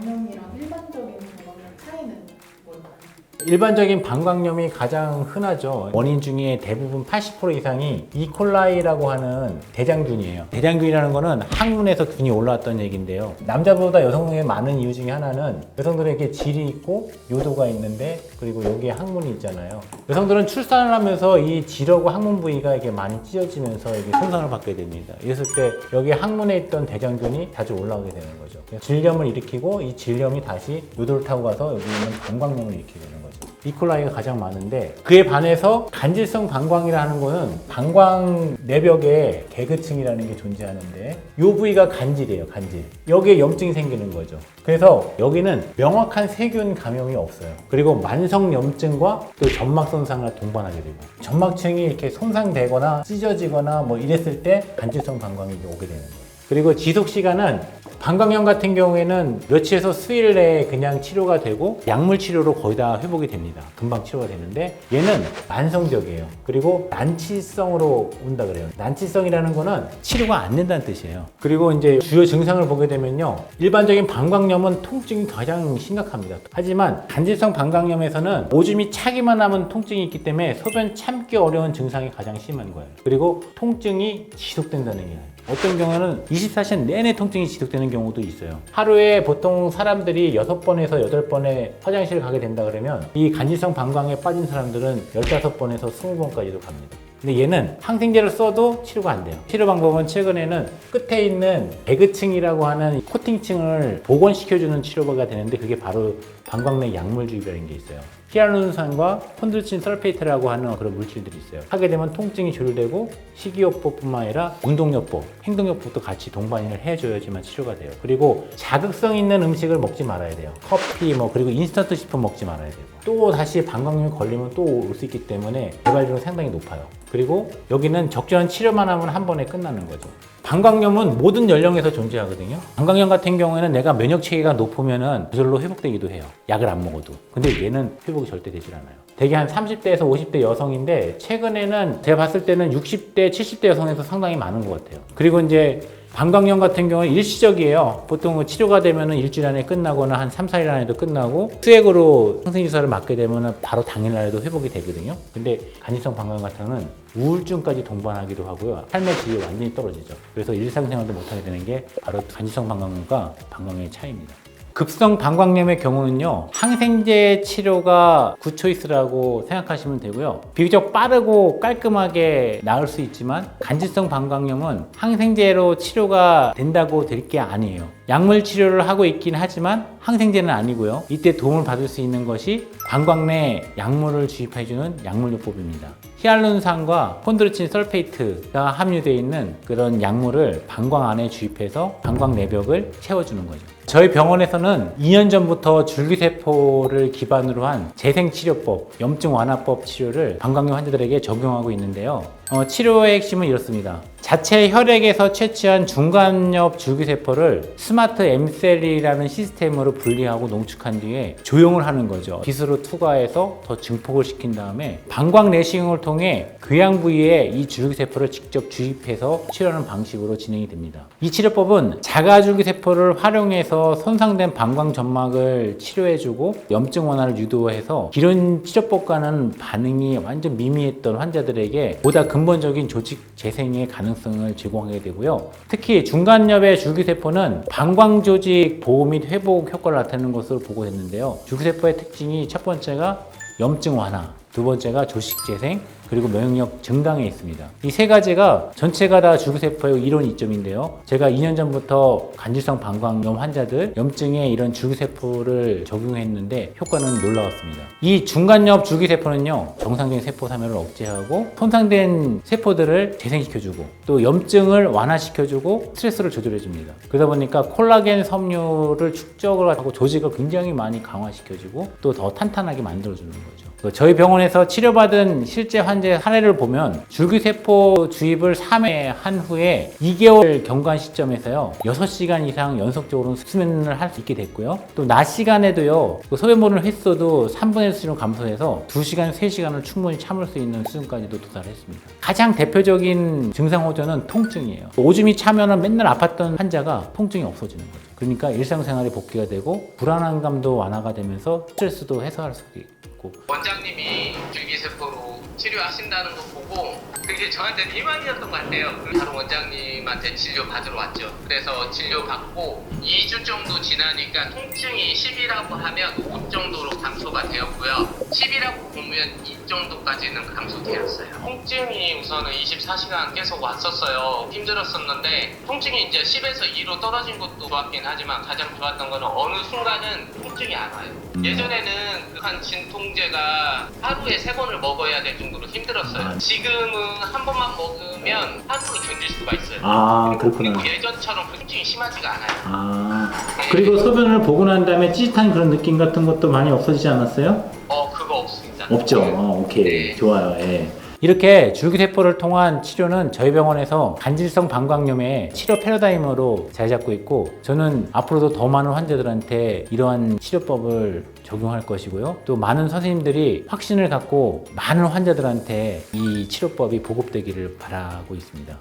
방광염이랑 일반적인 방광염 차이는 뭘까요? 일반적인 방광염이 가장 흔하죠. 원인 중에 대부분 80% 이상이 이콜라이라고 하는 대장균이에요. 대장균이라는 거는 항문에서 균이 올라왔던 얘기인데요. 남자보다 여성에 많은 이유 중에 하나는 여성들에게 질이 있고 요도가 있는데, 그리고 여기에 항문이 있잖아요. 여성들은 출산을 하면서 이 질하고 항문 부위가 이게 많이 찢어지면서 이게 손상을 받게 됩니다. 이랬을 때 여기 항문에 있던 대장균이 자주 올라오게 되는 거죠. 질염을 일으키고 이 질염이 다시 요도를 타고 가서 여기 있는 방광염을 일으키게 되는 거죠. 이콜라이가 가장 많은데, 그에 반해서 간질성 방광이라는 거는 방광 내벽에 개그층이라는 게 존재하는데 이 부위가 간질이에요. 간질. 여기에 염증이 생기는 거죠. 그래서 여기는 명확한 세균 감염이 없어요. 그리고 만성 염증과 또 점막 손상을 동반하게 되고, 점막층이 이렇게 손상되거나 찢어지거나 뭐 이랬을 때 간질성 방광이 오게 되는 거예요. 그리고 지속 시간은 방광염 같은 경우에는 며칠에서 수일 내에 그냥 치료가 되고 약물 치료로 거의 다 회복이 됩니다. 금방 치료가 되는데, 얘는 만성적이에요. 그리고 난치성으로 온다 그래요. 난치성이라는 거는 치료가 안 된다는 뜻이에요. 그리고 이제 주요 증상을 보게 되면요, 일반적인 방광염은 통증이 가장 심각합니다. 하지만 간질성 방광염에서는 오줌이 차기만 하면 통증이 있기 때문에 소변 참기 어려운 증상이 가장 심한 거예요. 그리고 통증이 지속된다는 게 어떤 경우는 24시간 내내 통증이 지속되는 경우도 있어요. 하루에 보통 사람들이 6번에서 8번에 화장실을 가게 된다 그러면 이 간질성 방광에 빠진 사람들은 15번에서 20번까지도 갑니다. 근데 얘는 항생제를 써도 치료가 안 돼요. 치료 방법은 최근에는 끝에 있는 배그층이라고 하는 코팅층을 복원시켜주는 치료가 되는데, 그게 바로 방광내 약물주입이라는 게 있어요. 히알루론산과 콘드로친 설페이트라고 하는 그런 물질들이 있어요. 하게 되면 통증이 조절되고 식이요법뿐만 아니라 운동요법, 행동요법도 같이 동반을 해줘야지만 치료가 돼요. 그리고 자극성 있는 음식을 먹지 말아야 돼요. 커피, 그리고 인스턴트 식품 먹지 말아야 되고, 또 다시 방광염이 걸리면 또 올 수 있기 때문에 재발률은 상당히 높아요. 그리고 여기는 적절한 치료만 하면 한 번에 끝나는 거죠. 방광염은 모든 연령에서 존재하거든요. 방광염 같은 경우에는 내가 면역 체계가 높으면은 저절로 회복되기도 해요. 약을 안 먹어도. 근데 얘는 회복이 절대 되질 않아요. 대개 한 30대에서 50대 여성인데, 최근에는 제가 봤을 때는 60대, 70대 여성에서 상당히 많은 것 같아요. 그리고 이제 방광염 같은 경우는 일시적이에요. 보통 치료가 되면은 일주일 안에 끝나거나 한 3, 4일 안에도 끝나고, 수액으로 항생주사를 맞게 되면은 바로 당일날에도 회복이 되거든요. 근데 간질성 방광염 같은 경우는 우울증까지 동반하기도 하고요. 삶의 질이 완전히 떨어지죠. 그래서 일상생활도 못하게 되는 게 바로 간질성 방광염과 방광염의 차이입니다. 급성 방광염의 경우는요, 항생제 치료가 굿초이스라고 생각하시면 되고요. 비교적 빠르고 깔끔하게 나을 수 있지만, 간질성 방광염은 항생제로 치료가 된다고 될 게 아니에요. 약물 치료를 하고 있긴 하지만 항생제는 아니고요. 이때 도움을 받을 수 있는 것이 방광내 약물을 주입해주는 약물요법입니다. 히알루론산과 콘드로친 설페이트가 함유되어 있는 그런 약물을 방광 안에 주입해서 방광 내벽을 채워주는 거죠. 저희 병원에서는 2년 전부터 줄기세포를 기반으로 한 재생치료법, 염증 완화법 치료를 방광염 환자들에게 적용하고 있는데요. 치료의 핵심은 이렇습니다. 자체 혈액에서 채취한 중간엽 줄기세포를 스마트 M셀이라는 시스템으로 분리하고 농축한 뒤에 조용을 하는 거죠. 빗으로 투과해서 더 증폭을 시킨 다음에 방광 내시경을 통해 궤양 부위에 이 줄기세포를 직접 주입해서 치료하는 방식으로 진행이 됩니다. 이 치료법은 자가줄기세포를 활용해서 손상된 방광 점막을 치료해주고 염증 완화를 유도해서 기존 치료법과는 반응이 완전 미미했던 환자들에게 보다 근본적인 조직 재생의 가능성을 제공하게 되고요. 특히 중간엽의 줄기세포는 방광 조직 보호 및 회복 효과를 나타내는 것으로 보고됐는데요. 줄기세포의 특징이 첫 번째가 염증 완화, 두 번째가 조직 재생, 그리고 면역력 증강에 있습니다. 이 세 가지가 전체가 다 줄기세포의 이론 이점인데요. 제가 2년 전부터 간질성 방광염 환자들 염증에 이런 줄기세포를 적용했는데 효과는 놀라웠습니다. 이 중간엽 줄기세포는요, 정상적인 세포 사멸을 억제하고 손상된 세포들을 재생시켜주고 또 염증을 완화시켜주고 스트레스를 조절해줍니다. 그러다 보니까 콜라겐 섬유를 축적을 하고 조직을 굉장히 많이 강화시켜주고 또 더 탄탄하게 만들어주는 거죠. 저희 병원에서 치료받은 실제 환자의 사례를 보면 줄기세포 주입을 3회 한 후에 2개월 경과 시점에서요 6시간 이상 연속적으로 수면을 할 수 있게 됐고요. 또 낮 시간에도요 소변보는 횟수도 3분의 1 수준으로 감소해서 2시간, 3시간을 충분히 참을 수 있는 수준까지도 도달을 했습니다. 가장 대표적인 증상 호전은 통증이에요. 오줌이 차면은 맨날 아팠던 환자가 통증이 없어지는 거죠. 그러니까 일상생활에 복귀가 되고 불안한 감도 완화가 되면서 스트레스도 해소할 수 있고. 원장님이 줄기세포로 치료하신다는 거 보고 그게 저한테는 희망이었던 것 같아요. 바로 원장님한테 진료 받으러 왔죠. 그래서 진료 받고 2주 정도 지나니까 통증이 10이라고 하면 5 정도로 감소가 되었고요. 10이라고 보면 2 정도까지는 감소되었어요. 통증이 우선은 24시간 계속 왔었어요. 힘들었었는데 통증이 이제 10에서 2로 떨어진 것도 좋았긴 하지만 가장 좋았던 거는 어느 순간은 통증이 안 와요. 예전에는 한 진통제가 하루에 3번을 먹어야 될 정도로 힘들었어요. 지금은 한 번만 먹으면 하루를 견딜 수가 있어요. 아, 그렇구나. 그리고 예전처럼 통증이 심하지가 않아요. 아, 그리고 소변을 보고 난 다음에 찌릿한 그런 느낌 같은 것도 많이 없어지지 않았어요? 그거 없습니다. 없죠. 오케이. 네. 좋아요. 예. 이렇게 줄기세포를 통한 치료는 저희 병원에서 간질성 방광염의 치료 패러다임으로 자리 잡고 있고, 저는 앞으로도 더 많은 환자들한테 이러한 치료법을 적용할 것이고요. 또 많은 선생님들이 확신을 갖고 많은 환자들한테 이 치료법이 보급되기를 바라고 있습니다.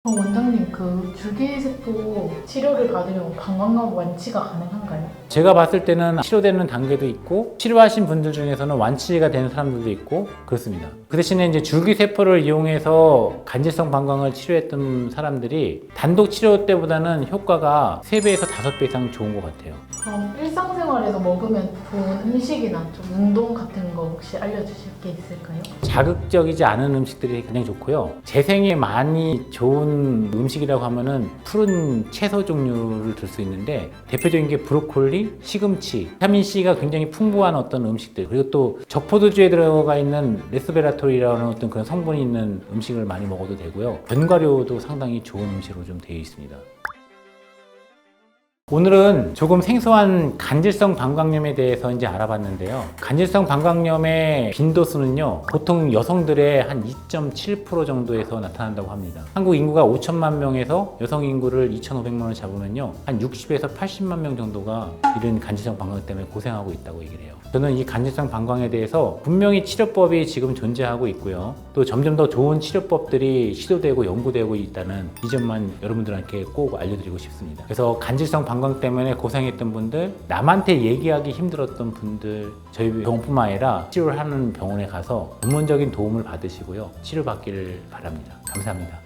원장님, 그 줄기세포 치료를 받으면 방광염 완치가 가능한가요? 제가 봤을 때는 치료되는 단계도 있고 치료하신 분들 중에서는 완치가 되는 사람들도 있고 그렇습니다. 그 대신에 이제 줄기세포를 이용해서 간질성 방광을 치료했던 사람들이 단독 치료 때보다는 효과가 3배에서 5배 이상 좋은 것 같아요. 그럼 일상생활에서 먹으면 좋은 음식이나 좀 운동 같은 거 혹시 알려주실 게 있을까요? 자극적이지 않은 음식들이 가장 좋고요. 재생에 많이 좋은 음식이라고 하면은 푸른 채소 종류를 들 수 있는데 대표적인 게 브로콜리, 시금치, 비타민 C가 굉장히 풍부한 어떤 음식들, 그리고 또 적포도주에 들어가 있는 레스베라톨이라는 어떤 그런 성분이 있는 음식을 많이 먹어도 되고요. 견과류도 상당히 좋은 음식으로 좀 되어 있습니다. 오늘은 조금 생소한 간질성 방광염에 대해서 이제 알아봤는데요. 간질성 방광염의 빈도수는요, 보통 여성들의 한 2.7% 정도에서 나타난다고 합니다. 한국 인구가 5천만 명에서 여성 인구를 2,500만을 잡으면요, 한 60에서 80만 명 정도가 이런 간질성 방광 때문에 고생하고 있다고 얘기를 해요. 저는 이 간질성 방광에 대해서 분명히 치료법이 지금 존재하고 있고요. 또 점점 더 좋은 치료법들이 시도되고 연구되고 있다는 이 점만 여러분들한테 꼭 알려드리고 싶습니다. 그래서 간질성 방광 때문에 고생했던 분들, 남한테 얘기하기 힘들었던 분들, 저희 병원뿐만 아니라 치료를 하는 병원에 가서 전문적인 도움을 받으시고요. 치료받기를 바랍니다. 감사합니다.